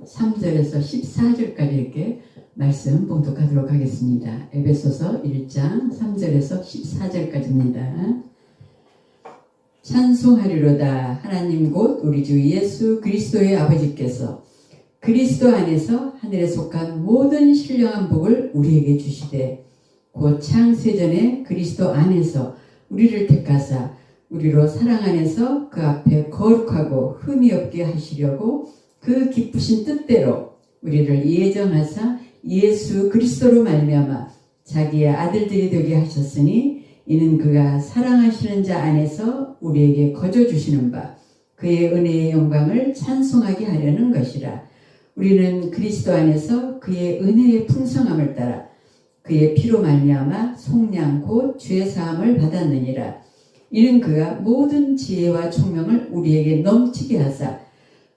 3절에서 14절까지 이렇게 말씀 봉독하도록 하겠습니다. 에베소서 1장 3절에서 14절까지입니다. 찬송하리로다. 하나님 곧 우리 주 예수 그리스도의 아버지께서 그리스도 안에서 하늘에 속한 모든 신령한 복을 우리에게 주시되 곧 창세전에 그리스도 안에서 우리를 택하사 우리로 사랑 안에서 그 앞에 거룩하고 흠이 없게 하시려고 그 기쁘신 뜻대로 우리를 예정하사 예수 그리스도로 말미암아 자기의 아들들이 되게 하셨으니 이는 그가 사랑하시는 자 안에서 우리에게 거저 주시는 바 그의 은혜의 영광을 찬송하게 하려는 것이라. 우리는 그리스도 안에서 그의 은혜의 풍성함을 따라 그의 피로 말미암아 속량 곧 죄 사함을 받았느니라. 이는 그가 모든 지혜와 총명을 우리에게 넘치게 하사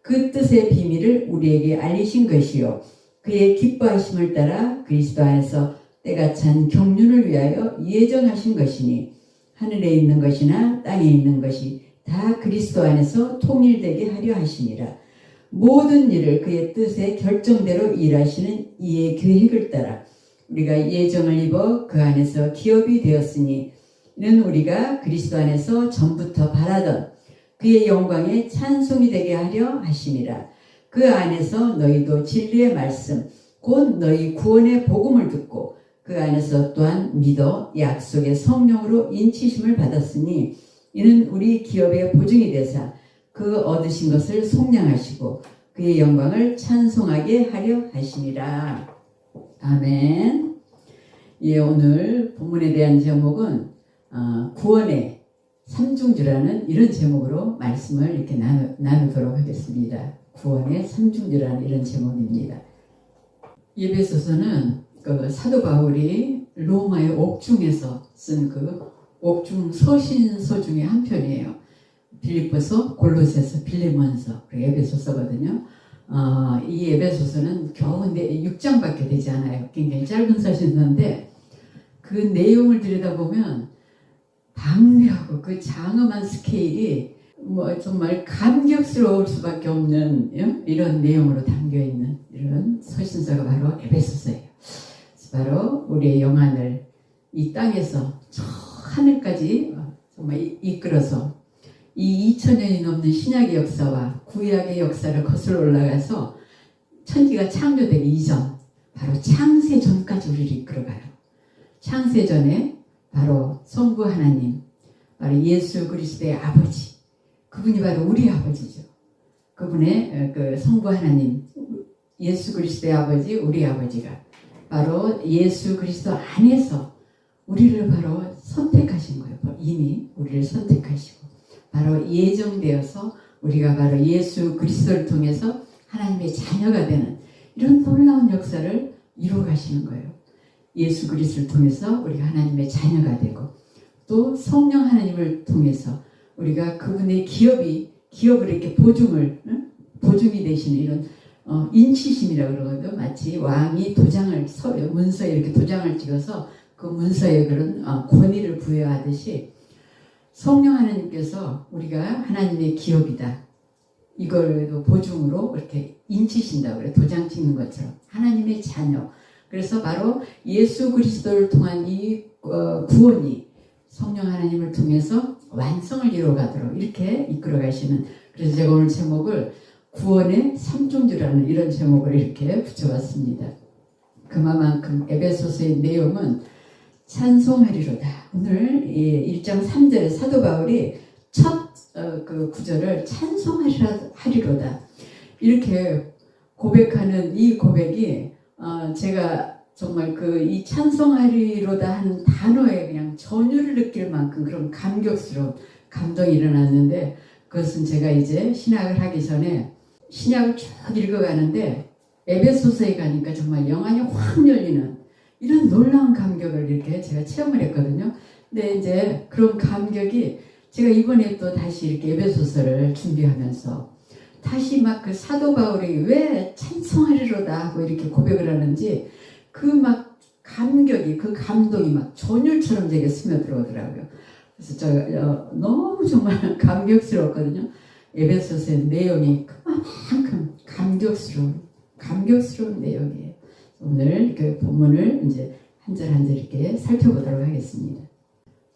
그 뜻의 비밀을 우리에게 알리신 것이요 그의 기뻐하심을 따라 그리스도 안에서 때가 찬 경륜을 위하여 예정하신 것이니 하늘에 있는 것이나 땅에 있는 것이 다 그리스도 안에서 통일되게 하려 하시니라. 모든 일을 그의 뜻의 결정대로 일하시는 이의 계획을 따라 우리가 예정을 입어 그 안에서 기업이 되었으니 이는 우리가 그리스도 안에서 전부터 바라던 그의 영광의 찬송이 되게 하려 하심이라. 그 안에서 너희도 진리의 말씀 곧 너희 구원의 복음을 듣고 그 안에서 또한 믿어 약속의 성령으로 인치심을 받았으니 이는 우리 기업의 보증이 되사 그 얻으신 것을 속량하시고 그의 영광을 찬송하게 하려 하심이라. 아멘. 예, 오늘 본문에 대한 제목은 구원의 삼중주라는 이런 제목으로 말씀을 이렇게 나누도록 하겠습니다. 구원의 삼중주라는 이런 제목입니다. 에베소서는 그 사도 바울이 로마의 옥중에서 쓴 그 옥중 서신서 중에 한 편이에요. 빌립보서, 골로새서, 빌레몬서, 그리고 에베소서거든요. 이 에베소서는 겨우 6장밖에 되지 않아요. 굉장히 짧은 서신서인데 그 내용을 들여다보면 방대하고 그 장엄한 스케일이 뭐 정말 감격스러울 수밖에 없는 이런 내용으로 담겨있는 이런 서신서가 바로 에베소서예요. 바로 우리의 영안을 이 땅에서 저 하늘까지 정말 이끌어서 이 2000년이 넘는 신약의 역사와 구약의 역사를 거슬러 올라가서 천지가 창조되기 이전 바로 창세전까지 우리를 이끌어가요. 창세전에 바로 성부 하나님, 바로 예수 그리스도의 아버지, 그분이 바로 우리 아버지죠. 그분의 그 성부 하나님, 예수 그리스도의 아버지, 우리 아버지가 바로 예수 그리스도 안에서 우리를 바로 선택하신 거예요. 이미 우리를 선택하시고 바로 예정되어서 우리가 바로 예수 그리스도를 통해서 하나님의 자녀가 되는 이런 놀라운 역사를 이루어 가시는 거예요. 예수 그리스도를 통해서 우리가 하나님의 자녀가 되고 또 성령 하나님을 통해서 우리가 그분의 기업을 이렇게 보증이 되시는 이런 인치심이라고 그러거든요. 마치 왕이 문서에 이렇게 도장을 찍어서 그 문서에 그런 권위를 부여하듯이 성령 하나님께서 우리가 하나님의 기업이다. 이걸도 보증으로 이렇게 인치신다고 그래요. 도장 찍는 것처럼. 하나님의 자녀. 그래서 바로 예수 그리스도를 통한 이 구원이 성령 하나님을 통해서 완성을 이루어가도록 이렇게 이끌어 가시는. 그래서 제가 오늘 제목을 구원의 삼중주라는 이런 제목을 이렇게 붙여봤습니다. 그만큼 에베소서의 내용은 찬송하리로다. 오늘 1장 3절에 사도 바울이 첫 그 구절을 찬송하리로다 이렇게 고백하는 이 고백이 제가 정말 이 찬송하리로다 하는 단어에 그냥 전율을 느낄 만큼 그런 감격스러운 감동이 일어났는데 그것은 제가 이제 신학을 하기 전에 신약을 쭉 읽어가는데 에베소서에 가니까 정말 영안이 확 열리는 이런 놀라운 감격을 이렇게 제가 체험을 했거든요. 근데 이제 그런 감격이 제가 이번에 또 다시 이렇게 에베소서를 준비하면서 다시 막 그 사도 바울이 왜 찬송하리로다 하고 이렇게 고백을 하는지 그 막 감격이 그 감동이 막 전율처럼 제게 스며들어오더라고요. 그래서 제가 너무 정말 감격스러웠거든요. 에베소서의 내용이 그만큼 감격스러운 감격스러운 내용이에요. 오늘 그 본문을 이제 한 절 한 절 이렇게 살펴보도록 하겠습니다.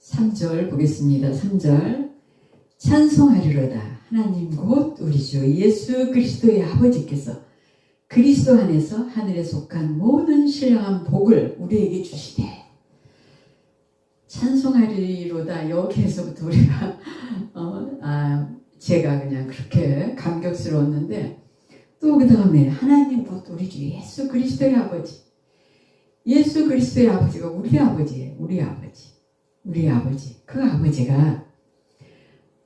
3절 보겠습니다. 3절 찬송하리로다. 하나님 곧 우리 주 예수 그리스도의 아버지께서 그리스도 안에서 하늘에 속한 모든 신령한 복을 우리에게 주시되. 찬송하리로다. 여기에서부터 우리가 제가 그냥 그렇게 감격스러웠는데, 또 그 다음에 하나님 곧 우리 주 예수 그리스도의 아버지. 예수 그리스도의 아버지가 우리 아버지예요. 우리 아버지. 그 아버지가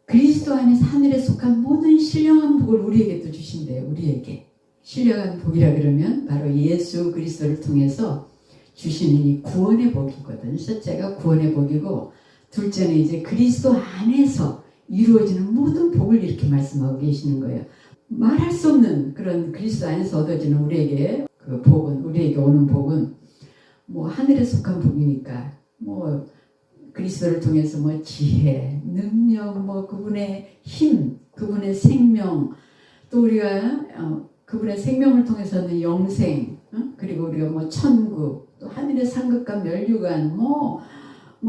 그리스도 안에서 하늘에 속한 모든 신령한 복을 우리에게 또 주신대요. 우리에게. 신령한 복이라 그러면 바로 예수 그리스도를 통해서 주시는 이 구원의 복이거든요. 첫째가 구원의 복이고, 둘째는 이제 그리스도 안에서 이루어지는 모든 복을 이렇게 말씀하고 계시는 거예요. 말할 수 없는 그런 그리스도 안에서 얻어지는 우리에게 그 복은, 우리에게 오는 복은 뭐 하늘에 속한 복이니까 뭐 그리스도를 통해서 뭐 지혜, 능력, 뭐 그분의 힘, 그분의 생명, 또 우리가 그분의 생명을 통해서는 영생, 그리고 우리가 뭐 천국, 또 하늘의 상급과 멸류관, 뭐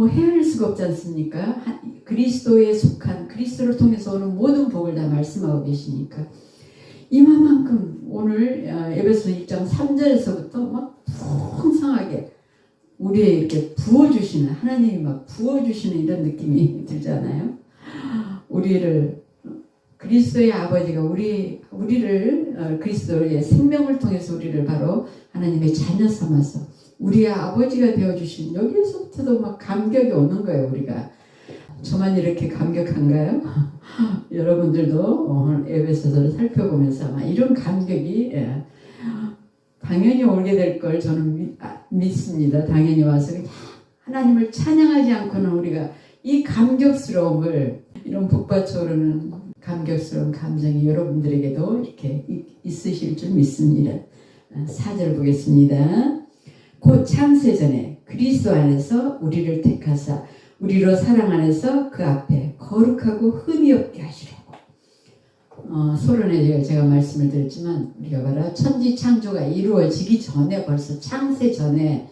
헤아릴 수가 없지 않습니까? 그리스도에 속한, 그리스도를 통해서 오는 모든 복을 다 말씀하고 계시니까 이만큼 오늘 에베소 1장 3절에서부터 막 풍성하게 우리에게 이렇게 부어주시는, 하나님이 막 부어주시는 이런 느낌이 들잖아요. 우리를, 그리스도의 아버지가 우리를 그리스도의 생명을 통해서 우리를 바로 하나님의 자녀 삼아서 우리의 아버지가 되어주신, 여기에서부터도 막 감격이 오는 거예요. 우리가 저만 이렇게 감격한가요? 여러분들도 오늘 에베소서를 살펴보면서 아마 이런 감격이 당연히 오게 될 걸 저는 믿습니다. 당연히 와서 그냥 하나님을 찬양하지 않고는 우리가 이 감격스러움을, 이런 북받쳐오르는 감격스러운 감정이 여러분들에게도 이렇게 있으실 줄 믿습니다. 4절 보겠습니다. 곧 창세전에 그리스도 안에서 우리를 택하사 우리로 사랑 안에서 그 앞에 거룩하고 흠이 없게 하시려고. 소론에 제가 말씀을 드렸지만, 우리가 바로 천지 창조가 이루어지기 전에, 벌써 창세 전에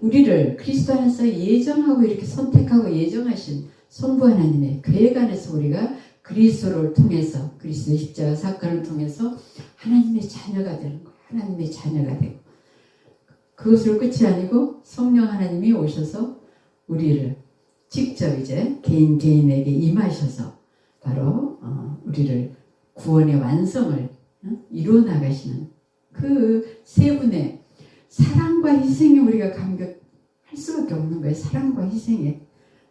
우리를 그리스도 안에서 예정하고 이렇게 선택하고 예정하신 성부 하나님의 계획 안에서 우리가 그리스도를 통해서, 그리스도의 십자가 사건을 통해서 하나님의 자녀가 되는 거예요. 하나님의 자녀가 되고, 그것으로 끝이 아니고 성령 하나님이 오셔서 우리를 직접 이제 개인에게 임하셔서 바로 우리를 구원의 완성을 이루어 나가시는 그 세 분의 사랑과 희생에 우리가 감격할 수밖에 없는 거예요. 사랑과 희생에.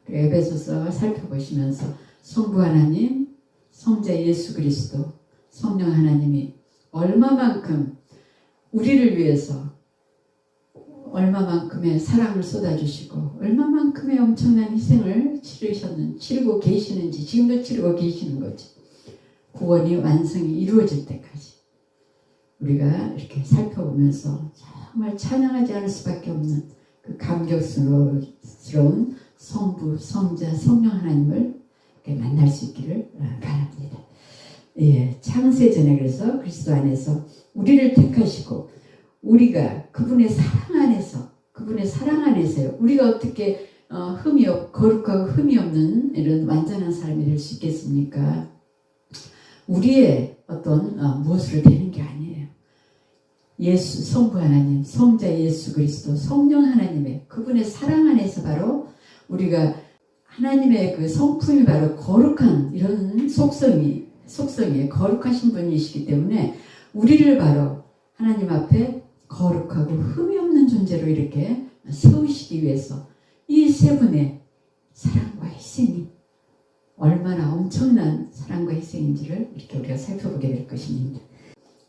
에베소서 살펴보시면서 성부 하나님, 성자 예수 그리스도, 성령 하나님이 얼마만큼 우리를 위해서 얼마만큼의 사랑을 쏟아주시고 얼마만큼의 엄청난 희생을 치르고 계시는지, 지금도 치르고 계시는 거지. 구원이 완성이 이루어질 때까지 우리가 이렇게 살펴보면서 정말 찬양하지 않을 수밖에 없는 그 감격스러운 성부, 성자, 성령 하나님을 이렇게 만날 수 있기를 바랍니다. 예, 창세전에 그래서 그리스도 안에서 우리를 택하시고 우리가 그분의 사랑 안에서요. 우리가 어떻게 거룩하고 흠이 없는 이런 완전한 사람이 될 수 있겠습니까? 우리의 어떤 무엇으로 되는 게 아니에요. 예수, 성부 하나님, 성자 예수 그리스도, 성령 하나님의 그분의 사랑 안에서 바로 우리가 하나님의 그 성품이 바로 거룩한 이런 속성이 거룩하신 분이시기 때문에 우리를 바로 하나님 앞에 거룩하고 흠이 없는 존재로 이렇게 세우시기 위해서 이 세 분의 사랑과 희생이 얼마나 엄청난 사랑과 희생인지를 이렇게 우리가 살펴보게 될 것입니다.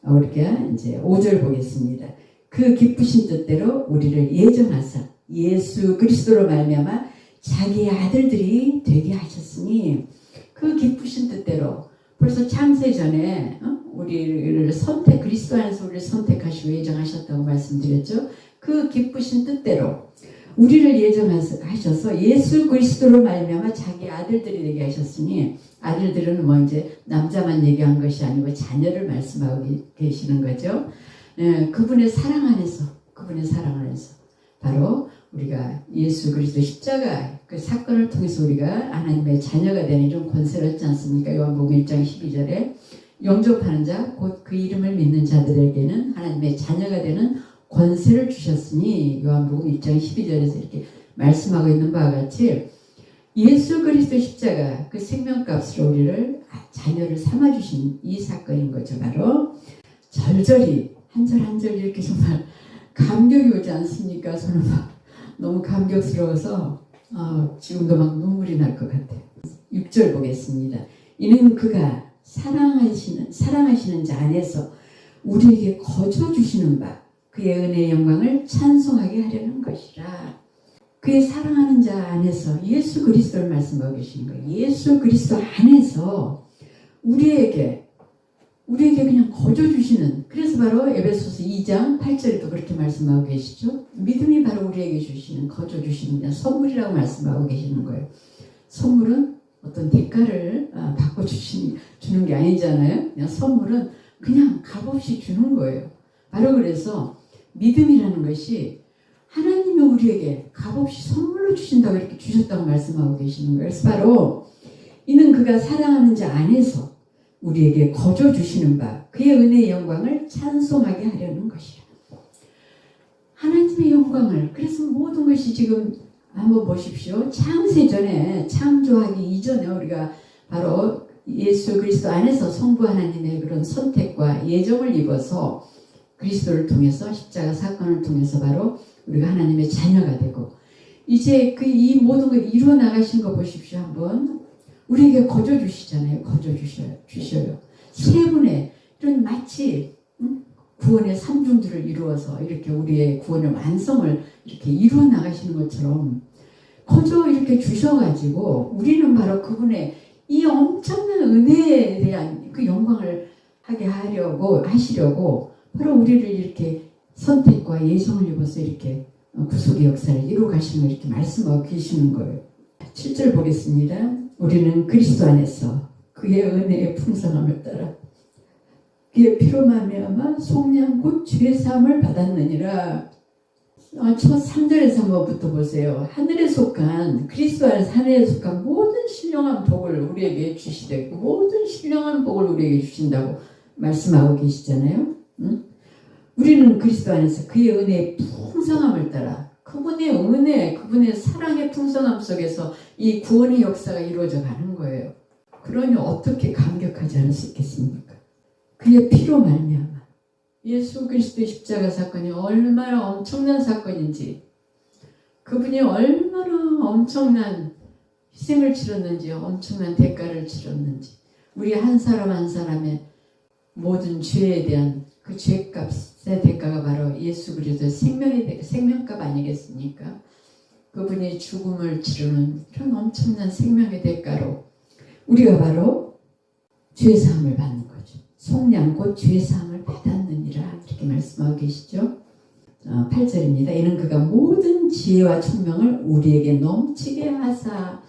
우리가 이제 5절 보겠습니다. 그 기쁘신 뜻대로 우리를 예정하사 예수 그리스도로 말미암아 자기의 아들들이 되게 하셨으니, 그 기쁘신 뜻대로 벌써 창세 전에 우리를 그리스도 안에서 우리를 선택하시고 예정하셨다고 말씀드렸죠. 그 기쁘신 뜻대로 우리를 예정하셔서 예수 그리스도로 말미암아 자기 아들들이 되게 하셨으니, 아들들은 뭐 이제 남자만 얘기한 것이 아니고 자녀를 말씀하고 계시는 거죠. 그분의 사랑 안에서 바로 우리가 예수 그리스도 십자가 그 사건을 통해서 우리가 하나님의 자녀가 되는 이런 권세를 얻지 않습니까? 요한복음 1장 12절에 영접하는 자 곧 그 이름을 믿는 자들에게는 하나님의 자녀가 되는 권세를 주셨으니 요한복음 1장 12절에서 이렇게 말씀하고 있는 바와 같이 예수 그리스도 십자가 그 생명값으로 우리를 자녀를 삼아주신 이 사건인 거죠. 바로 절절히 한 절 한 절 이렇게 정말 감격이 오지 않습니까? 저는 막 너무 감격스러워서 지금도 막 눈물이 날 것 같아요. 6절 보겠습니다. 이는 그가 사랑하시는 자 안에서 우리에게 거저 주시는 바 그의 은혜의 영광을 찬송하게 하려는 것이라. 그의 사랑하는 자 안에서 예수 그리스도를 말씀하고 계시는 거예요. 예수 그리스도 안에서 우리에게 그냥 거저 주시는, 그래서 바로 에베소서 2장 8절에도 그렇게 말씀하고 계시죠. 믿음이 바로 우리에게 주시는, 거저 주시는 그냥 선물이라고 말씀하고 계시는 거예요. 선물은 어떤 대가를 받고 주는 게 아니잖아요. 그냥 선물은 그냥 값없이 주는 거예요. 바로 그래서 믿음이라는 것이 하나님이 우리에게 값없이 선물로 주신다고 이렇게 주셨다고 말씀하고 계시는 거예요. 그래서 바로 이는 그가 사랑하는 자 안에서 우리에게 거저 주시는 바 그의 은혜의 영광을 찬송하게 하려는 것이라. 하나님의 영광을, 그래서 모든 것이 지금 한번 보십시오. 창세전에, 창조하기 이전에 우리가 바로 예수 그리스도 안에서 성부 하나님의 그런 선택과 예정을 입어서 그리스도를 통해서 십자가 사건을 통해서 바로 우리가 하나님의 자녀가 되고, 이제 이 모든 걸 이루어 나가신 거 보십시오. 한번 우리에게 거저 주시잖아요. 거저 주셔요. 세 분의 이런 마치 구원의 삼중들을 이루어서 이렇게 우리의 구원의 완성을 이렇게 이루어 나가시는 것처럼 거저 이렇게 주셔가지고 우리는 바로 그분의 이 엄청난 은혜에 대한 그 영광을 하시려고 바로 우리를 이렇게 선택과 예정을 입어서 이렇게 구속의 역사를 이루어 가시는 걸 이렇게 말씀하고 계시는 거예요. 7절 보겠습니다. 우리는 그리스도 안에서 그의 은혜의 풍성함을 따라 그의 피로 말미암아 속량 곧 죄 사함을 받았느니라. 첫 3절에서 한번부터 보세요. 하늘에 속한, 그리스도 안에서 하늘에 속한 모든 신령한 복을 우리에게 주시되 모든 신령한 복을 우리에게 주신다고 말씀하고 계시잖아요. 우리는 그리스도 안에서 그의 은혜의 풍성함을 따라 그분의 은혜, 그분의 사랑의 풍성함 속에서 이 구원의 역사가 이루어져 가는 거예요. 그러니 어떻게 감격하지 않을 수 있겠습니까? 그의 피로 말미암아. 예수 그리스도의 십자가 사건이 얼마나 엄청난 사건인지, 그분이 얼마나 엄청난 희생을 치렀는지, 엄청난 대가를 치렀는지, 우리 한 사람 한 사람의 모든 죄에 대한 그 죄값의 대가가 바로 예수 그리스도의 생명값 아니겠습니까? 그분이 죽음을 치르는 그런 엄청난 생명의 대가로 우리가 바로 죄사함을 받는 거죠. 속량 곧 죄사함을 받았느니라 이렇게 말씀하고 계시죠. 8절입니다. 이는 그가 모든 지혜와 총명을 우리에게 넘치게 하사,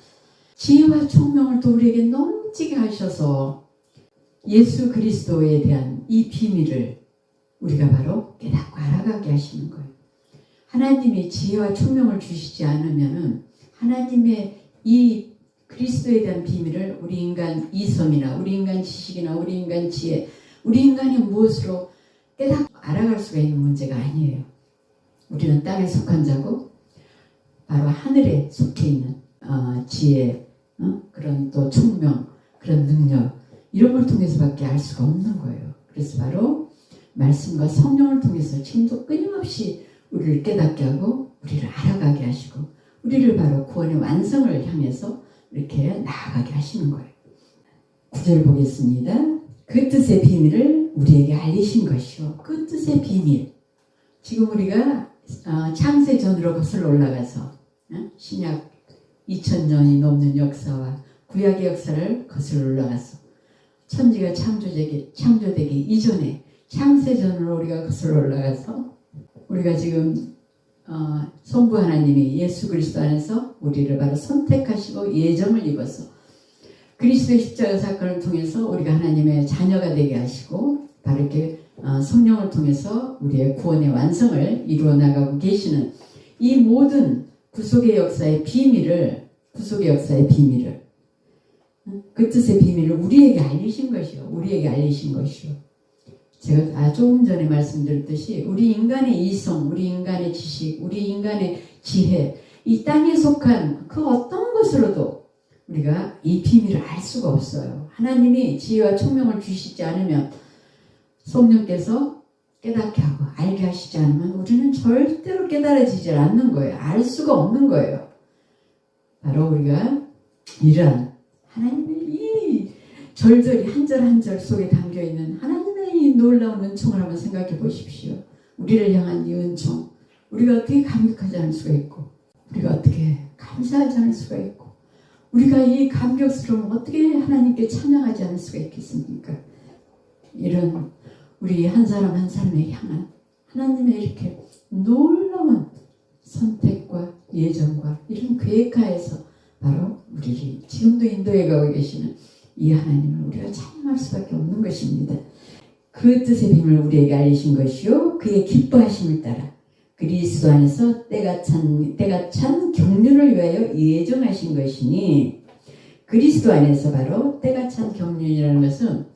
지혜와 총명을 또 우리에게 넘치게 하셔서 예수 그리스도에 대한 이 비밀을 우리가 바로 깨닫고 알아가게 하시는 거예요. 하나님이 지혜와 총명을 주시지 않으면은 하나님의 이 그리스도에 대한 비밀을 우리 인간 이성이나 우리 인간 지식이나 우리 인간 지혜, 우리 인간이 무엇으로 깨닫고 알아갈 수가 있는 문제가 아니에요. 우리는 땅에 속한 자고 바로 하늘에 속해 있는 지혜, 그런 또 총명, 그런 능력, 이런 걸 통해서밖에 알 수가 없는 거예요. 그래서 바로 말씀과 성령을 통해서 지금도 끊임없이 우리를 깨닫게 하고 우리를 알아가게 하시고 우리를 바로 구원의 완성을 향해서 이렇게 나아가게 하시는 거예요. 9절 보겠습니다. 그 뜻의 비밀을 우리에게 알리신 것이요. 그 뜻의 비밀. 지금 우리가 창세전으로 거슬러 올라가서 신약 2000년이 넘는 역사와 구약의 역사를 거슬러 올라가서 천지가 창조되기 이전에 창세전으로 우리가 거슬러 올라가서 우리가 지금 성부 하나님이 예수 그리스도 안에서 우리를 바로 선택하시고 예정을 입어서 그리스도의 십자가 사건을 통해서 우리가 하나님의 자녀가 되게 하시고 바로 이렇게 성령을 통해서 우리의 구원의 완성을 이루어 나가고 계시는 이 모든 구속의 역사의 비밀을 그 뜻의 비밀을 우리에게 알리신 것이요. 제가 조금 전에 말씀드렸듯이 우리 인간의 이성, 우리 인간의 지식, 우리 인간의 지혜, 이 땅에 속한 그 어떤 것으로도 우리가 이 비밀을 알 수가 없어요. 하나님이 지혜와 총명을 주시지 않으면, 성령께서 깨닫게 하고 알게 하시지 않으면 우리는 절대로 깨달아지지 않는 거예요. 알 수가 없는 거예요. 바로 우리가 이러한 하나님의 이 절절히 한 절 한 절 속에 담겨있는 하나님의 이 놀라운 은총을 한번 생각해 보십시오. 우리를 향한 이 은총, 우리가 어떻게 감격하지 않을 수가 있고, 우리가 어떻게 감사하지 않을 수가 있고, 우리가 이 감격스러움 어떻게 하나님께 찬양하지 않을 수가 있겠습니까? 이런 우리 한 사람 한 사람에 향한 하나님의 이렇게 놀라운 선택과 예정과 이런 계획하에서 바로 우리를 지금도 인도해 가고 계시는 이 하나님을 우리가 찬양할 수밖에 없는 것입니다. 그 뜻의 비밀을 우리에게 알리신 것이요, 그의 기뻐하심을 따라 그리스도 안에서 때가 찬 경륜을 위하여 예정하신 것이니, 그리스도 안에서 바로 때가 찬 경륜이라는 것은,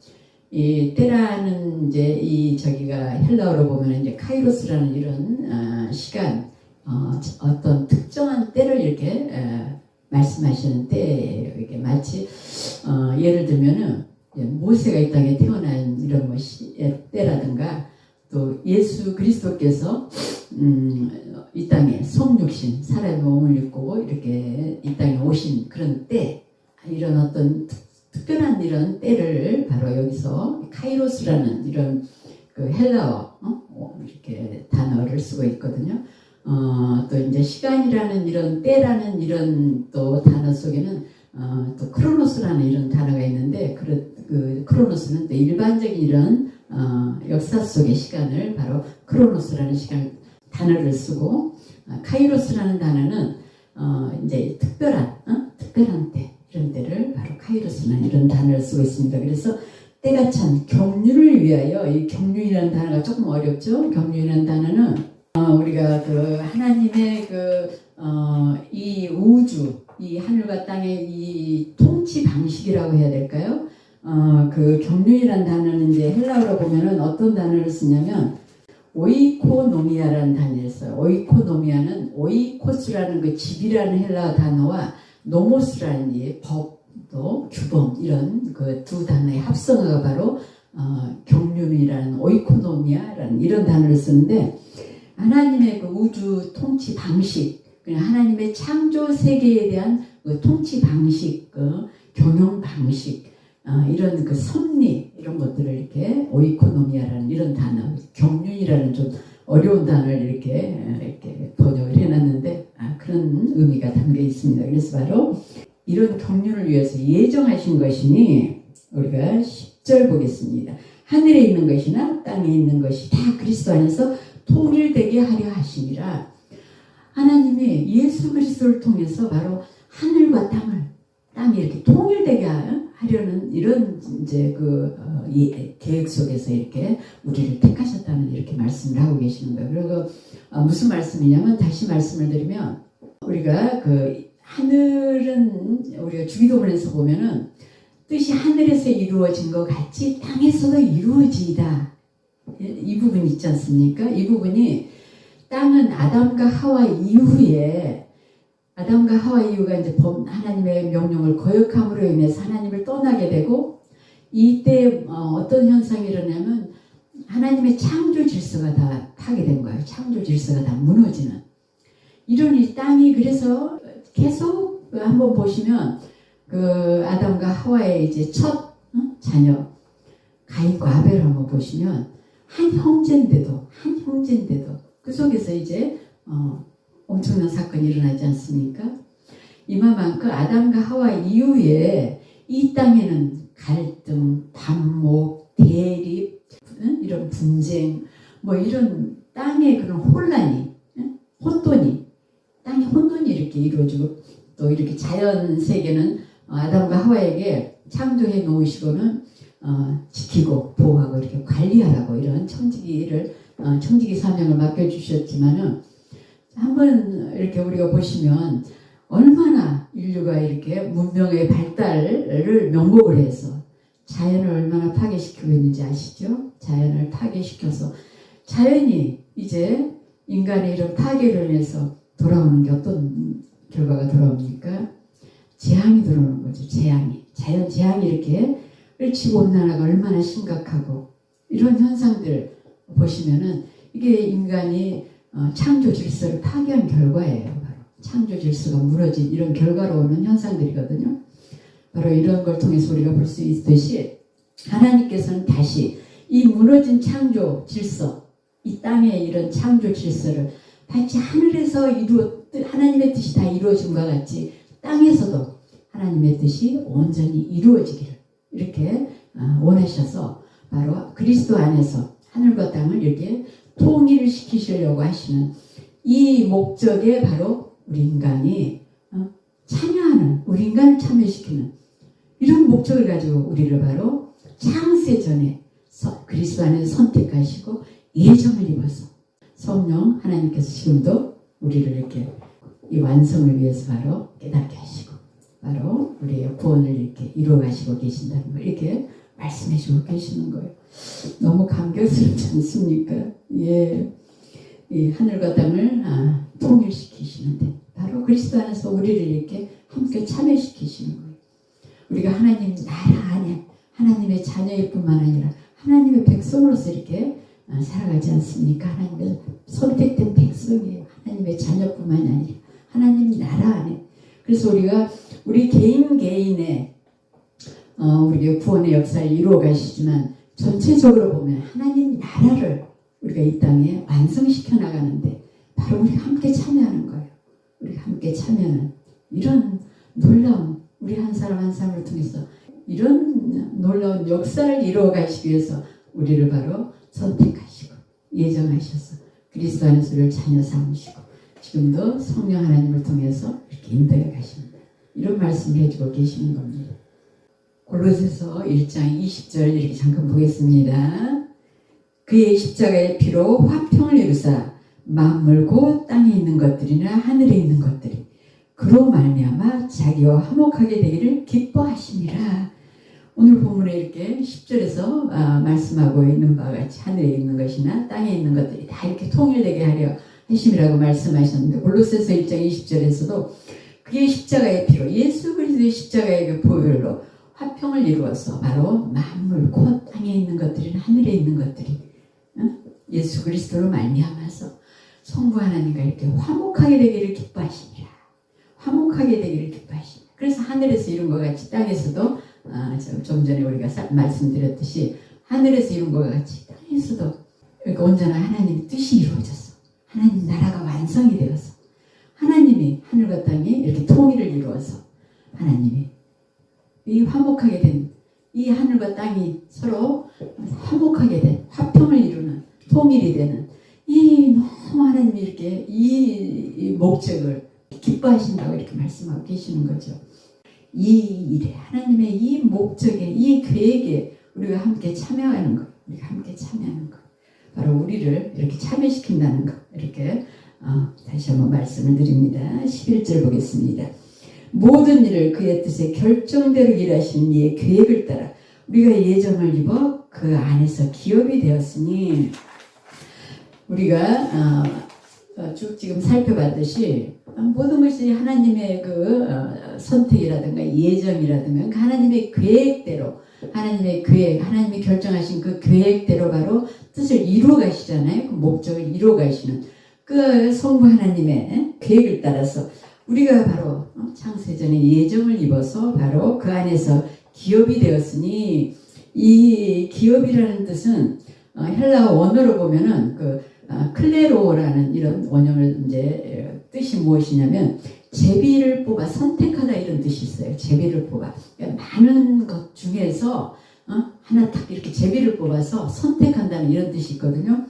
이 때라는 이제 저기가 헬라어로 보면 이제 카이로스라는 이런 시간, 어떤 특정한 때를 이렇게 말씀하시는 때예요. 이게 마치 예를 들면은 모세가 이 땅에 태어난 이런 것이 때라든가, 또 예수 그리스도께서 이 땅에 성육신 사람의 몸을 입고 이렇게 이 땅에 오신 그런 때, 이런 어떤 특별한 이런 때를 바로 여기서 카이로스라는 이런 그 헬라어 이렇게 단어를 쓰고 있거든요. 또 이제 시간이라는 이런 때라는 이런 또 단어 속에는 또 크로노스라는 이런 단어가 있는데, 그 크로노스는 또 일반적인 이런 역사 속의 시간을 바로 크로노스라는 단어를 쓰고, 카이로스라는 단어는 이제 특별한 때, 이런 때를 바로 카이로스라는 이런 단어를 쓰고 있습니다. 그래서 때가 찬 경륜을 위하여, 이 경륜이라는 단어가 조금 어렵죠. 경륜이라는 단어는 우리가 그 하나님의 이 우주, 이 하늘과 땅의 이 통치 방식이라고 해야 될까요? 그 경륜이라는 단어는 이제 헬라어로 보면은 어떤 단어를 쓰냐면 오이코노미아라는 단어를 써요. 오이코노미아는 오이코스라는 그 집이라는 헬라어 단어와 노모스라는 이 법, 또 규범, 이런 그 두 단어의 합성어가 바로 경륜이라는 오이코노미아라는 이런 단어를 쓰는데, 하나님의 그 우주 통치 방식, 그냥 하나님의 창조 세계에 대한 그 통치 방식, 그 경영 방식, 이런 그 섭리, 이런 것들을 이렇게 오이코노미아라는 이런 단어, 경륜이라는 좀 어려운 단어를 이렇게 번역을 해놨는데, 그런 의미가 담겨 있습니다. 그래서 바로 이런 경륜을 위해서 예정하신 것이니, 우리가 10절 보겠습니다. 하늘에 있는 것이나 땅에 있는 것이 다 그리스도 안에서 통일되게 하려 하심이라. 하나님이 예수 그리스도를 통해서 바로 하늘과 땅이 이렇게 통일되게 하려는 이런 이제 이 계획 속에서 이렇게 우리를 택하셨다는 이렇게 말씀을 하고 계시는 거예요. 그리고 무슨 말씀이냐면, 다시 말씀을 드리면, 우리가 그 하늘은 우리가 주기도문에서 보면은 뜻이 하늘에서 이루어진 것 같이 땅에서도 이루어지이다, 이 부분 있지 않습니까? 이 부분이 땅은 아담과 하와 이후가 이제 하나님의 명령을 거역함으로 인해서 하나님을 떠나게 되고, 이때 어떤 현상이 일어나면 하나님의 창조 질서가 다 파괴된 거예요. 창조 질서가 다 무너지는 이런 이 땅이. 그래서 계속 한번 보시면 그 아담과 하와의 이제 첫 자녀 가인과 아벨을 한번 보시면 한 형제인데도 그 속에서 이제 엄청난 사건이 일어나지 않습니까? 이마만큼 아담과 하와 이후에 이 땅에는 갈등, 반목, 대립, 이런 분쟁, 뭐 이런 땅의 그런 혼돈이 이렇게 이루어지고, 또 이렇게 자연 세계는 아담과 하와에게 창조해 놓으시고는 지키고 보호하고 이렇게 관리하라고 이런 청지기 사명을 맡겨주셨지만은 한번 이렇게 우리가 보시면 얼마나 인류가 이렇게 문명의 발달을 명목을 해서 자연을 얼마나 파괴시키고 있는지 아시죠? 자연을 파괴시켜서 자연이 이제 인간의 이런 파괴를 해서 돌아오는 게 어떤 결과가 돌아옵니까? 재앙이 들어오는 거죠. 자연 재앙이 이렇게 일치고 온난화가 얼마나 심각하고 이런 현상들 보시면은 이게 인간이 창조 질서를 파괴한 결과예요. 바로 창조 질서가 무너진 이런 결과로 오는 현상들이거든요. 바로 이런 걸 통해서 우리가 볼 수 있듯이 하나님께서는 다시 이 무너진 창조 질서, 이 땅의 이런 창조 질서를 마치 하늘에서 하나님의 뜻이 다 이루어진 것 같이 땅에서도 하나님의 뜻이 온전히 이루어지기를 이렇게 원하셔서 바로 그리스도 안에서 하늘과 땅을 이렇게 통일시키시려고 하시는 이 목적에 바로 우리 인간이 참여하는, 우리 인간을 참여시키는 이런 목적을 가지고 우리를 바로 창세 전에 그리스도 안에서 선택하시고 예정을 입어서 성령 하나님께서 지금도 우리를 이렇게 이 완성을 위해서 바로 깨닫게 하시고 바로 우리의 구원을 이렇게 이루어 가시고 계신다는 걸 이렇게 말씀해 주고 계시는 거예요. 너무 감격스럽지 않습니까? 예. 이 하늘과 땅을 통일시키시는데 바로 그리스도 안에서 우리를 이렇게 함께 참여시키시는 거예요. 우리가 하나님 나라 안에 하나님의 자녀일 뿐만 아니라 하나님의 백성으로서 이렇게 살아가지 않습니까? 하나님의 선택된 백성이에요. 하나님의 자녀뿐만이 아니라 하나님 나라 안에. 그래서 우리가 우리 개인의 우리의 구원의 역사를 이루어 가시지만 전체적으로 보면 하나님 나라를 우리가 이 땅에 완성시켜 나가는데 바로 우리가 함께 참여하는 거예요. 우리가 함께 참여하는 이런 놀라운 우리 한 사람 한 사람을 통해서 이런 놀라운 역사를 이루어 가시기 위해서 우리를 바로 선택하시고 예정하셔서 그리스도 안에서 우리를 자녀 삼으시고 지금도 성령 하나님을 통해서 이렇게 인도해 가십니다. 이런 말씀을 해주고 계시는 겁니다. 골로새서 1장 20절 이렇게 잠깐 보겠습니다. 그의 십자가의 피로 화평을 이루사 만물 곧 땅에 있는 것들이나 하늘에 있는 것들이 그로 말미암아 자기와 화목하게 되기를 기뻐하시니라. 오늘 본문에 이렇게 10절에서 말씀하고 있는 바와 같이 하늘에 있는 것이나 땅에 있는 것들이 다 이렇게 통일되게 하려 하심이라고 말씀하셨는데 골로새서 1장 20절에서도 그의 십자가의 피로 예수 그리스도의 십자가의 보혈로 화평을 이루어서 바로 만물 곧 땅에 있는 것들이나 하늘에 있는 것들이 예수 그리스도로 말미암아서 성부 하나님과 이렇게 화목하게 되기를 기뻐하시니라. 화목하게 되기를 기뻐하시니라. 그래서 하늘에서 이룬 것 같이 땅에서도 좀 전에 우리가 말씀드렸듯이 하늘에서 이룬 것 같이 땅에서도 그러니까 온전한 하나님의 뜻이 이루어졌어. 하나님 나라가 완성이 되어서 하나님이 하늘과 땅에 이렇게 통일을 이루어서 하나님이 이 화목하게 된 이 하늘과 땅이 서로 화목하게 된 화평을 이루는 통일이 되는 이 너무 하나님이 이렇게 이 목적을 기뻐하신다고 이렇게 말씀하고 계시는 거죠. 이 일에 하나님의 이 목적에 이 계획에 우리가 함께 참여하는 것, 우리가 함께 참여하는 것, 바로 우리를 이렇게 참여시킨다는 것 이렇게 다시 한번 말씀을 드립니다. 11절 보겠습니다. 모든 일을 그의 뜻에 결정대로 일하시는 이의 계획을 따라 우리가 예정을 입어 그 안에서 기업이 되었으니 우리가 쭉 지금 살펴봤듯이 모든 것이 하나님의 그 선택이라든가 예정이라든가 그 하나님의 계획대로 하나님의 계획, 하나님이 결정하신 그 계획대로 바로 뜻을 이루어 가시잖아요. 그 목적을 이루어 가시는 그 성부 하나님의 계획을 따라서 우리가 바로 창세전에 예정을 입어서 바로 그 안에서 기업이 되었으니 이 기업이라는 뜻은 헬라어 원어로 보면은 그 클레로라는 이런 원형을 이제 뜻이 무엇이냐면 제비를 뽑아 선택하다 이런 뜻이 있어요. 제비를 뽑아 그러니까 많은 것 중에서 하나 딱 이렇게 제비를 뽑아서 선택한다는 이런 뜻이 있거든요.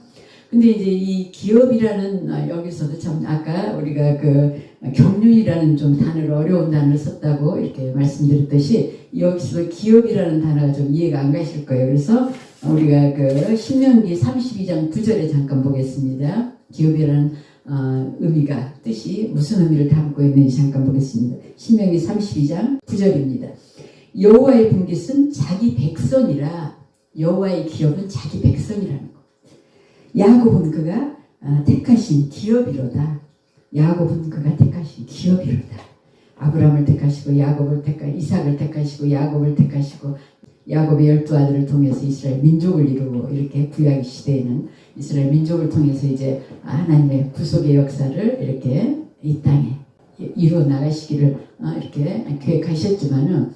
근데 이제 이 기업이라는 여기서도 참 아까 우리가 그 경륜이라는 좀 단어를 어려운 단어를 썼다고 이렇게 말씀드렸듯이 여기서 기업이라는 단어가 좀 이해가 안 가실 거예요. 그래서 우리가 그 신명기 32장 9절에 잠깐 보겠습니다. 기업이라는 의미가 뜻이 무슨 의미를 담고 있는지 잠깐 보겠습니다. 신명기 32장 9절입니다. 여호와의 분깃은 자기 백성이라. 여호와의 기업은 자기 백성이라는 거. 야곱은 그가 택하신 기업이로다. 야곱은 그가 택하신 기업이로다. 아브라함을 택하시고 야곱을 이삭을 택하시고 야곱을 택하시고 야곱의 12아들을 통해서 이스라엘 민족을 이루고 이렇게 구약 시대에는 이스라엘 민족을 통해서 이제 하나님의 구속의 역사를 이렇게 이 땅에 이루어 나가시기를 이렇게 계획하셨지만은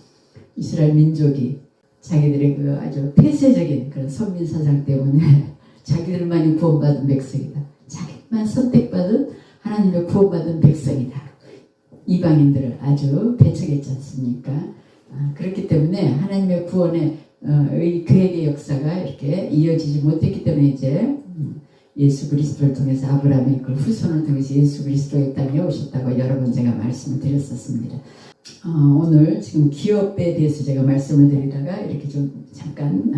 이스라엘 민족이 자기들의 그 아주 폐쇄적인 그런 선민 사상 때문에 자기들만이 구원받은 백성이다. 자기만 선택받은 하나님의 구원받은 백성이다. 이방인들을 아주 배척했지 않습니까? 그렇기 때문에 하나님의 구원의 계획의 역사가 이렇게 이어지지 못했기 때문에 이제 예수 그리스도를 통해서 아브라함의 그 후손을 통해서 예수 그리스도의 땅에 오셨다고 여러 번 제가 말씀을 드렸었습니다. 오늘 지금 기업에 대해서 제가 말씀을 드리다가 이렇게 좀 잠깐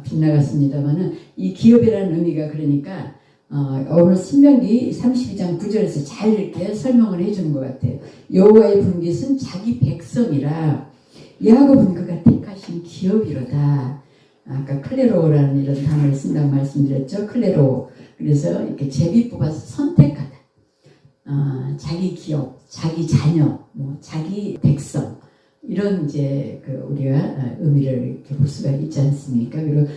빗나갔습니다만은 이 기업이라는 의미가 그러니까 오늘 신명기 32장 9절에서 잘 이렇게 설명을 해주는 것 같아요. 여호와의 분깃은 자기 백성이라. 야곱은 그가 택하신 기업이로다. 아까 클레로라는 이런 단어를 쓴다고 말씀드렸죠. 클레로. 그래서 이렇게 제비 뽑아서 선택하다. 자기 기업, 자기 자녀, 자기 백성. 이런 이제 그 우리가 의미를 이렇게 볼 수가 있지 않습니까? 그리고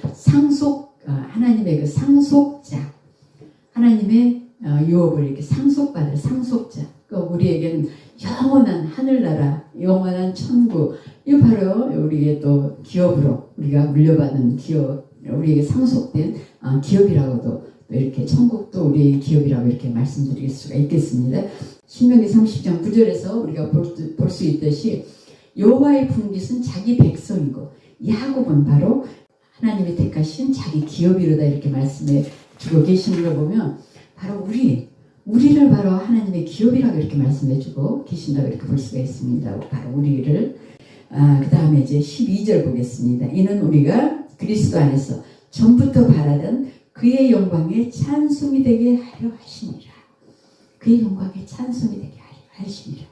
하나님의 그 상속자. 하나님의 유업을 이렇게 상속받을 상속자. 우리에게는 영원한 하늘나라, 영원한 천국. 이 바로 우리의 또 기업으로 우리가 물려받은 기업, 우리에게 상속된 기업이라고도 이렇게 천국도 우리의 기업이라고 이렇게 말씀드릴 수가 있겠습니다. 신명기 30장 9절에서 우리가 볼 수 있듯이 여호와의 분깃은 자기 백성이고 야곱은 바로 하나님이 택하신 자기 기업이로다 이렇게 말씀해 주고 계시는 걸 보면 바로 우리를 바로 하나님의 기업이라고 이렇게 말씀해 주고 계신다고 이렇게 볼 수가 있습니다. 바로 우리를 그 다음에 이제 12절 보겠습니다. 이는 우리가 그리스도 안에서 전부터 바라던 그의 영광에 찬송이 되게 하려 하시니라. 그의 영광에 찬송이 되게 하려 하시니라.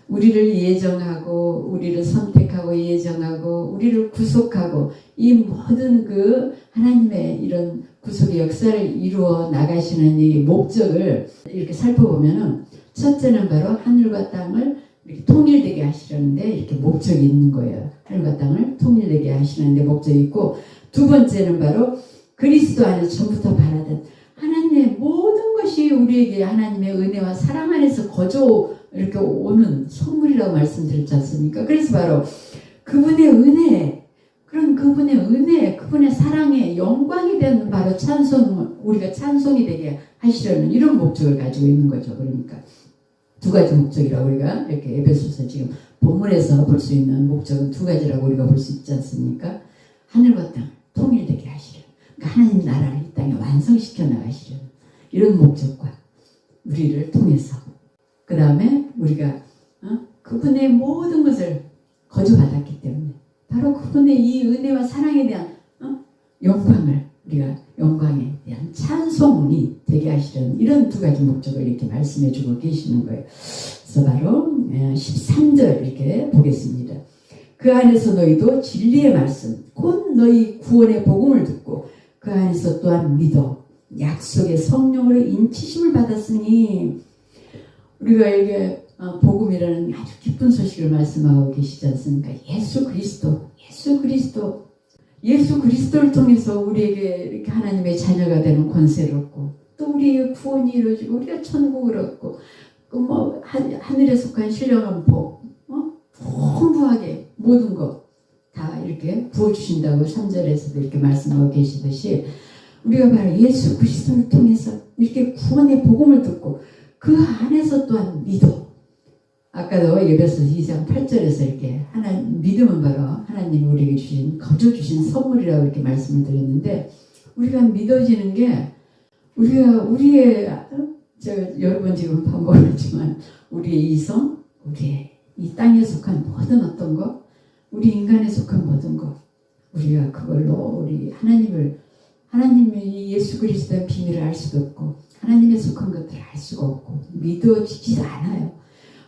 우리를 예정하고 우리를 선택하고 예정하고 우리를 구속하고 이 모든 그 하나님의 이런 구속의 역사를 이루어 나가시는 이 목적을 이렇게 살펴보면은 첫째는 바로 하늘과 땅을 이렇게 통일되게 하시려는데 이렇게 목적이 있는 거예요. 하늘과 땅을 통일되게 하시는데 목적이 있고, 두 번째는 바로 그리스도 안에서 전부터 바라던 하나님의 모든 것이 우리에게 하나님의 은혜와 사랑 안에서 거저 이렇게 오는 선물이라고 말씀드렸지 않습니까? 그래서 바로 그분의 은혜, 그분의 사랑의 영광이 된 바로 우리가 찬송이 되게 하시려는 이런 목적을 가지고 있는 거죠. 그러니까 두 가지 목적이라고 우리가 이렇게 에베소서 지금 본문에서 볼 수 있는 목적은 두 가지라고 우리가 볼 수 있지 않습니까? 하늘과 땅 통일되게 하시려는, 그러니까 하나님 나라를 이 땅에 완성시켜 나가시려는 이런 목적과 우리를 통해서, 그 다음에 우리가 그분의 모든 것을 거저받았기 때문에 바로 그분의 이 은혜와 사랑에 대한 영광에 대한 찬송이 되게 하시려는 이런 두 가지 목적을 이렇게 말씀해 주고 계시는 거예요. 그래서 바로 13절 이렇게 보겠습니다. 그 안에서 너희도 진리의 말씀 곧 너희 구원의 복음을 듣고 그 안에서 또한 믿어 약속의 성령으로 인치심을 받았으니, 우리가 이게 복음이라는 아주 기쁜 소식을 말씀하고 계시지 않습니까? 예수 그리스도를 통해서 우리에게 이렇게 하나님의 자녀가 되는 권세를 얻고, 또 우리의 구원이 이루어지고 우리가 천국을 얻고, 하늘에 속한 신령한 복, 풍부하게 모든 것 다 이렇게 부어주신다고 3절에서도 이렇게 말씀하고 계시듯이, 우리가 바로 예수 그리스도를 통해서 이렇게 구원의 복음을 듣고 그 안에서 또한 믿어. 아까도 에베소서 2장 8절에서 이렇게 믿음은 바로 하나님이 우리에게 거저 주신 선물이라고 이렇게 말씀을 드렸는데, 우리가 믿어지는 게 여러 번 지금 반복을 했지만 우리의 이성, 우리의 이 땅에 속한 모든 어떤 것, 우리 인간에 속한 모든 것, 우리가 그걸로 우리 하나님의 예수 그리스도의 비밀을 알 수도 없고 하나님에 속한 것들을 알 수가 없고 믿어지지도 않아요.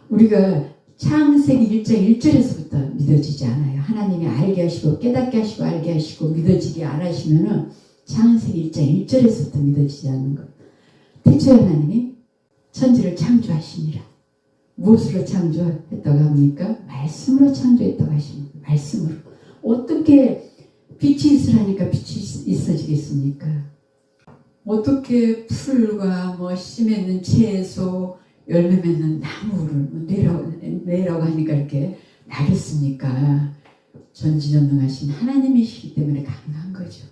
우리가 창세기 1장 1절에서부터 믿어지지 않아요. 하나님이 알게 하시고 깨닫게 하시고 알게 하시고 믿어지게 안 하시면은 창세기 1장 1절에서부터 믿어지지 않는 것. 태초에 하나님이 천지를 창조하시니라. 무엇으로 창조했다고 합니까? 말씀으로 창조했다고 하십니다. 말씀으로. 어떻게 빛이 있으라니까 빛이 있어지겠습니까? 어떻게 풀과 씨 맺는 채소, 열매 맺는 나무를 내라고 하니까 이렇게 나겠습니까? 전지전능하신 하나님이시기 때문에 가능한 거죠.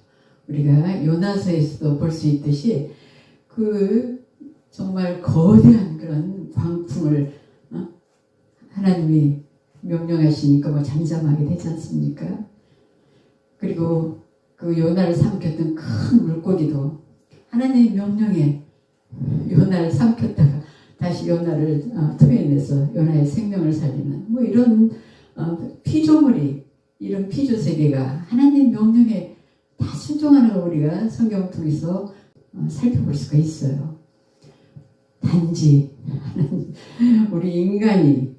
우리가 요나서에서도 볼 수 있듯이 정말 거대한 그런 광풍을 하나님이 명령하시니까 잠잠하게 되지 않습니까? 그리고 그 요나를 삼켰던 큰 물고기도 하나님의 명령에 요나를 삼켰다가 다시 요나를 토해내서 요나의 생명을 살리는 이런 피조물이 이런 피조세계가 하나님 명령에 다 순종하는 걸 우리가 성경을 통해서 살펴볼 수가 있어요. 단지 우리 인간이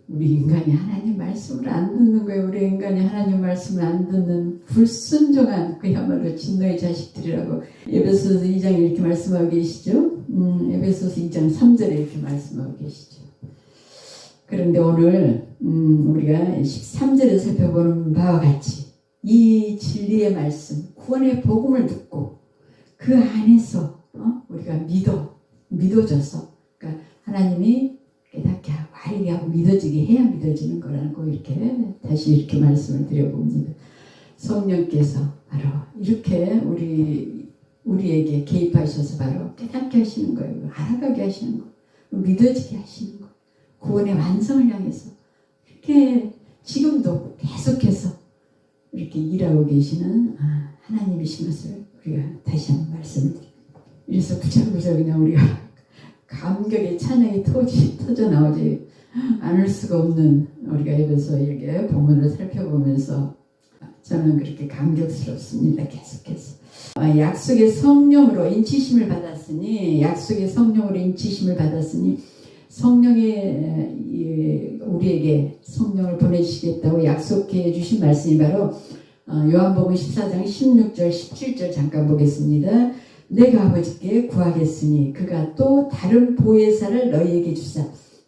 하나님 말씀을 안 듣는 거예요. 우리 인간이 하나님 말씀을 안 듣는 불순종한 그야말로 진노의 자식들이라고 에베소서 2장에 이렇게 말씀하고 계시죠. 에베소서 2장 3절에 이렇게 말씀하고 계시죠. 그런데 오늘 우리가 13절에 살펴보는 바와 같이 이 진리의 말씀, 구원의 복음을 듣고 그 안에서 우리가 믿어져서 그러니까 하나님이 깨닫게 하고 알게 하고 믿어지게 해야 믿어지는 거라고 이렇게 다시 이렇게 말씀을 드려봅니다. 성령께서 바로 이렇게 우리에게 개입하셔서 바로 깨닫게 하시는 거예요. 알아가게 하시는 거, 믿어지게 하시는 거, 구원의 완성을 향해서 이렇게 지금도 계속해서 이렇게 일하고 계시는 하나님이신 것을 우리가 다시 한번 말씀드립니다. 이래서 부랴부랴 그냥 우리가 감격의 찬양이 터져 나오지 않을 수가 없는 우리가 에베소 이렇게 본문을 살펴보면서 저는 그렇게 감격스럽습니다. 계속해서 약속의 성령으로 인치심을 받았으니 성령이 우리에게 성령을 보내주시겠다고 약속해 주신 말씀이 바로 요한복음 14장 16절 17절 잠깐 보겠습니다. 내가 아버지께 구하겠으니 그가 또 다른 보혜사를 너희에게 주사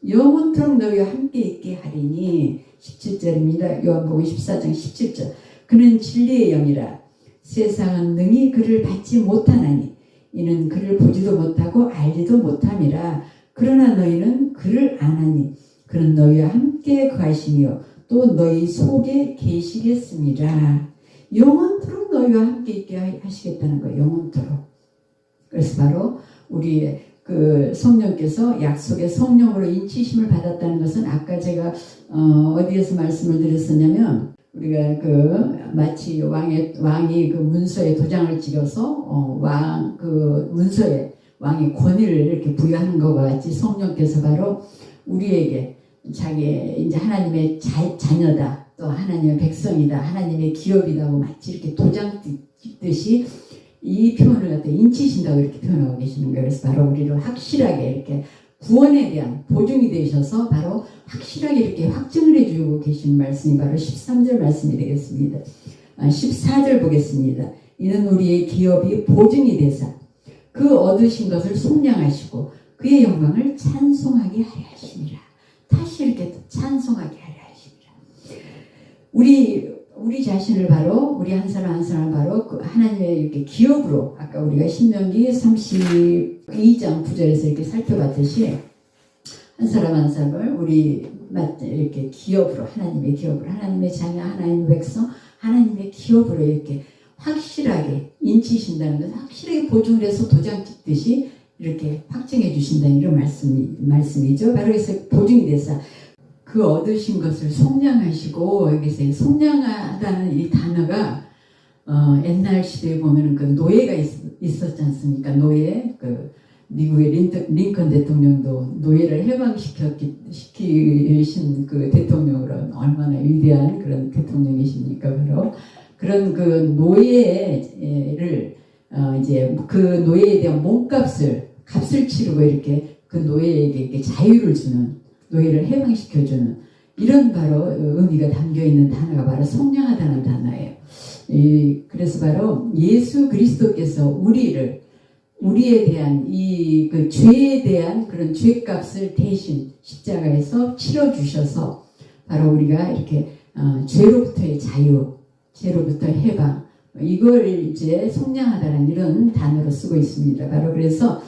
영원토록 너희와 함께 있게 하리니 17절입니다. 요한복음 14장 17절 그는 진리의 영이라 세상은 능히 그를 받지 못하나니 이는 그를 보지도 못하고 알지도 못함이라 그러나 너희는 그를 아나니 그는 너희와 함께 거하시며 또 너희 속에 계시겠습니다. 영원토록 너희와 함께 있게 하시겠다는 거예요. 영원토록. 그래서 바로 우리의 그 성령께서 약속의 성령으로 인치심을 받았다는 것은 아까 제가 어디에서 말씀을 드렸었냐면 우리가 마치 왕이 그 문서에 도장을 찍어서 문서에 왕의 권위를 이렇게 부여하는 것과 같이 성령께서 바로 우리에게 자기 이제 하나님의 자녀다 또 하나님의 백성이다 하나님의 기업이다고 마치 이렇게 도장 찍듯이 이 표현을 갖다 인치신다고 이렇게 표현하고 계시는 거예요. 그래서 바로 우리를 확실하게 이렇게 구원에 대한 보증이 되셔서 바로 확실하게 이렇게 확증을 해주고 계시는 말씀이 바로 13절 말씀이 되겠습니다. 14절 보겠습니다. 이는 우리의 기업이 보증이 되사 그 얻으신 것을 속량하시고 그의 영광을 찬송하게 하려 하시니라. 다시 이렇게 찬송하게 하려 하시니라. 우리 자신을 바로 우리 한 사람 한 사람 바로 하나님의 이렇게 기업으로 아까 우리가 신명기 32장 9절에서 이렇게 살펴봤듯이 한 사람 한 사람을 우리 이렇게 기업으로 하나님의 기업으로 하나님의 자녀 하나님의 백성 하나님의 기업으로 이렇게 확실하게 인치신다는 것은 확실하게 보증을 해서 도장 찍듯이 이렇게 확증해 주신다는 이런 말씀이죠. 바로 그래서 보증이 돼서 그 얻으신 것을 속량하시고 여기서 속량하다는 이 단어가 옛날 시대에 보면은 그 노예가 있었지 않습니까? 미국의 링컨 대통령도 노예를 해방시키신 그 대통령으로 얼마나 위대한 그런 대통령이십니까? 바로 그런 그 노예를 이제 그 노예에 대한 값을 치르고 이렇게 그 노예에게 이렇게 자유를 주는, 노예를 해방시켜주는 이런 바로 의미가 담겨 있는 단어가 바로 속량하다는 단어예요. 그래서 바로 예수 그리스도께서 우리에 대한 그 죄에 대한 그런 죄값을 대신 십자가에서 치러주셔서 바로 우리가 이렇게 죄로부터의 자유, 죄로부터 해방, 이걸 이제 속량하다는 이런 단어로 쓰고 있습니다. 바로 그래서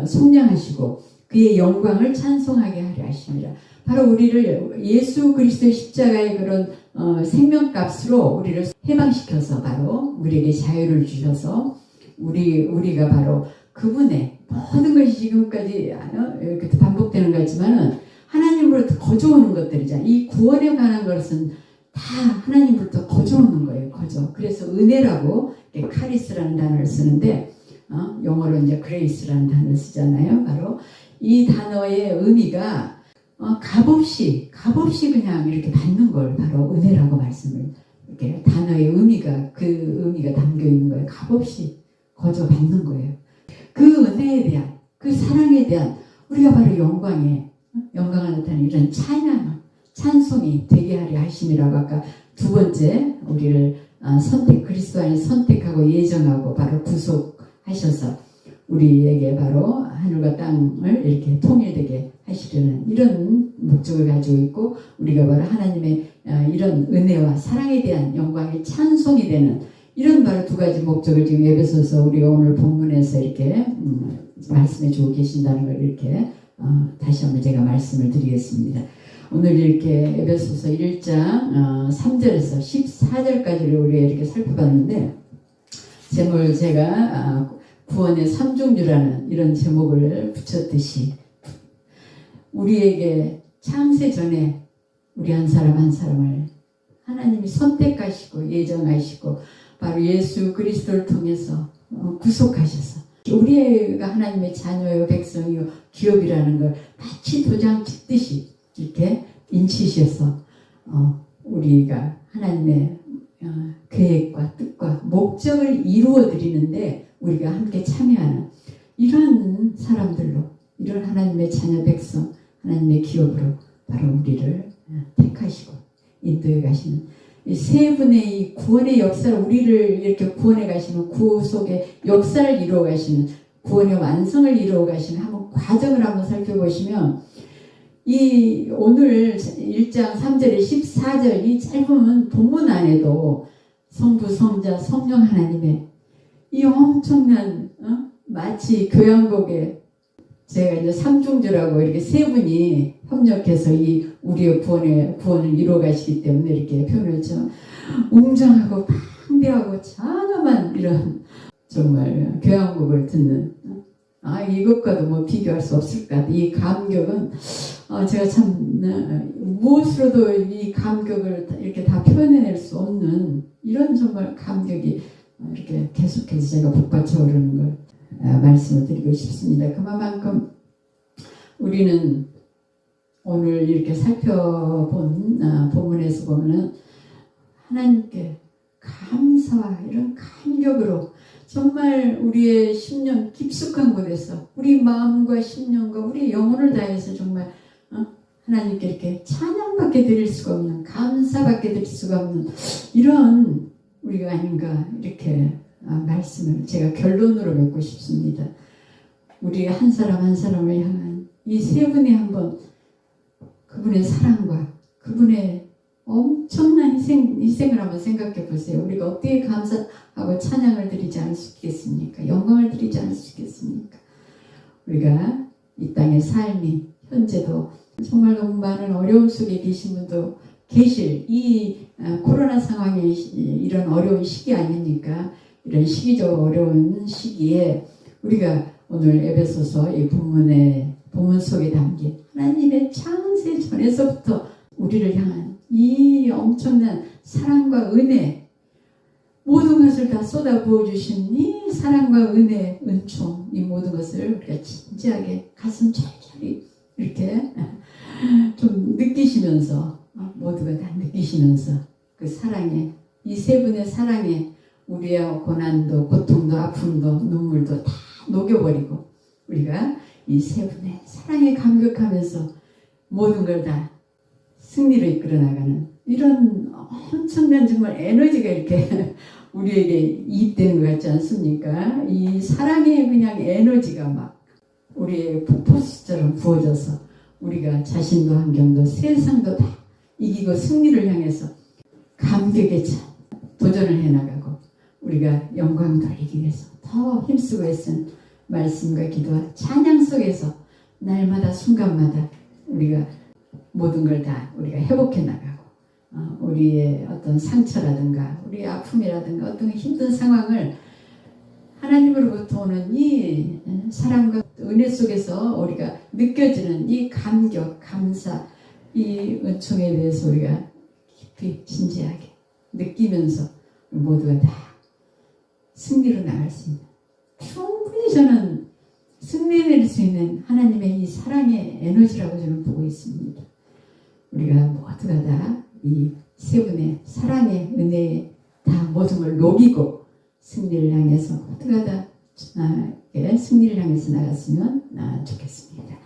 속량하시고 그의 영광을 찬송하게 하려 하십니다. 바로 우리를 예수 그리스도의 십자가의 그런 생명값으로 우리를 해방시켜서 바로 우리에게 자유를 주셔서 우리가 바로 그분의 모든 것이 지금까지 이렇게 반복되는 것 같지만은 하나님으로부터 거저오는 것들이잖아요. 이 구원에 관한 것은 다 하나님으로부터 거저오는 거예요. 그래서 은혜라고 카리스라는 단어를 쓰는데 영어로 이제 그레이스라는 단어를 쓰잖아요. 바로 이 단어의 의미가 값없이 그냥 이렇게 받는 걸 바로 은혜라고 말씀을, 이렇게 단어의 의미가, 그 의미가 담겨 있는 거예요. 값없이 거저 받는 거예요. 그 은혜에 대한, 그 사랑에 대한 우리가 바로 영광을 나타내는 이런 찬송이 되게 하려 하심이라고 아까 두 번째 우리를 그리스도 안에 선택하고 예정하고 바로 구속하셔서 우리에게 바로 하늘과 땅을 이렇게 통일되게 하시려는 이런 목적을 가지고 있고, 우리가 바로 하나님의 이런 은혜와 사랑에 대한 영광의 찬송이 되는 이런 바로 두 가지 목적을 지금 에베소서 우리가 오늘 본문에서 이렇게 말씀해 주고 계신다는 걸 이렇게 다시 한번 제가 말씀을 드리겠습니다. 오늘 이렇게 에베소서 1장 3절에서 14절까지를 우리가 이렇게 살펴봤는데, 제목을 제가 구원의 삼중주라는 이런 제목을 붙였듯이 우리에게 창세 전에 우리 한 사람 한 사람을 하나님이 선택하시고 예정하시고 바로 예수 그리스도를 통해서 구속하셔서 우리가 하나님의 자녀요 백성이요 기업이라는 걸 마치 도장 찍듯이 이렇게 인치셔서 우리가 하나님의 계획과 뜻과 목적을 이루어 드리는데 우리가 함께 참여하는 이런 사람들로, 이런 하나님의 자녀 백성, 하나님의 기업으로 바로 우리를 택하시고 인도해 가시는 이 세 분의 이 구원의 역사를, 우리를 이렇게 구원해 가시는 구속의 역사를 이루어 가시는, 구원의 완성을 이루어 가시는 한번 과정을 한번 살펴보시면, 이 오늘 1장 3절에 14절 이 짧은 본문 안에도 성부, 성자, 성령 하나님의 이 엄청난 마치 교향곡에 제가 이제 삼중주라고 이렇게 세 분이 협력해서 이 우리의 구원을 이루어 가시기 때문에 이렇게 표현을 했죠. 웅장하고 방대하고 찬란한 이런 정말 교향곡을 듣는 이것과도 뭐 비교할 수 없을 것 같아요. 이 감격은 제가 참 무엇으로도 이 감격을 이렇게 다 표현해낼 수 없는 이런 정말 감격이 이렇게 계속해서 제가 북받쳐 오르는 걸 말씀을 드리고 싶습니다. 그만큼 우리는 오늘 이렇게 살펴본 본문에서 보면은 하나님께 감사와 이런 감격으로 정말 우리의 심령 깊숙한 곳에서 우리 마음과 심령과 우리 영혼을 다해서 정말 하나님께 이렇게 찬양밖에 드릴 수가 없는, 감사밖에 드릴 수가 없는 이런 우리가 아닌가 이렇게 말씀을 제가 결론으로 맺고 싶습니다. 우리 한 사람 한 사람을 향한 이 세 분의 한번 그분의 사랑과 그분의 엄청난 희생을 한번 생각해 보세요. 우리가 어떻게 감사하고 찬양을 드리지 않을 수 있겠습니까? 영광을 드리지 않을 수 있겠습니까? 우리가 이 땅의 삶이 현재도 정말 너무 많은 어려움 속에 계신 분도 계실 이 코로나 상황이 이런 어려운 시기 아닙니까? 이런 시기적 어려운 시기에 우리가 오늘 에베소서 이 본문 속에 담긴 하나님의 창세 전에서부터 우리를 향한 이 엄청난 사랑과 은혜, 모든 것을 다 쏟아 부어주신 이 사랑과 은혜, 은총, 이 모든 것을 우리가 진지하게 가슴 철저히 이렇게 좀 느끼시면서, 모두가 다 느끼시면서 그 사랑에, 이 세 분의 사랑에 우리의 고난도, 고통도, 아픔도, 눈물도 다 녹여버리고 우리가 이 세 분의 사랑에 감격하면서 모든 걸 다 승리로 이끌어 나가는 이런 엄청난 정말 에너지가 이렇게 우리에게 이입되는 것 같지 않습니까? 이 사랑의 그냥 에너지가 막 우리의 폭포수처럼 부어져서 우리가 자신도 환경도 세상도 다 이기고 승리를 향해서 감격에 찬 도전을 해나가고 우리가 영광 돌리기 위해서 더 힘쓰고 애쓴 말씀과 기도와 찬양 속에서 날마다 순간마다 우리가 모든 걸 다 우리가 회복해 나가고 우리의 어떤 상처라든가 우리의 아픔이라든가 어떤 힘든 상황을 하나님으로부터 오는 이 사랑과 은혜 속에서 우리가 느껴지는 이 감격, 감사, 이 은총에 대해서 우리가 깊이 진지하게 느끼면서 모두가 다 승리로 나갈 수 있는, 충분히 저는 승리해낼 수 있는 하나님의 이 사랑의 에너지라고 저는 보고 있습니다. 우리가 모두가 다 이 세 분의 사랑의 은혜에 다 모든 걸 녹이고 승리를 향해서 모두가 다 승리를 향해서 나갔으면 좋겠습니다.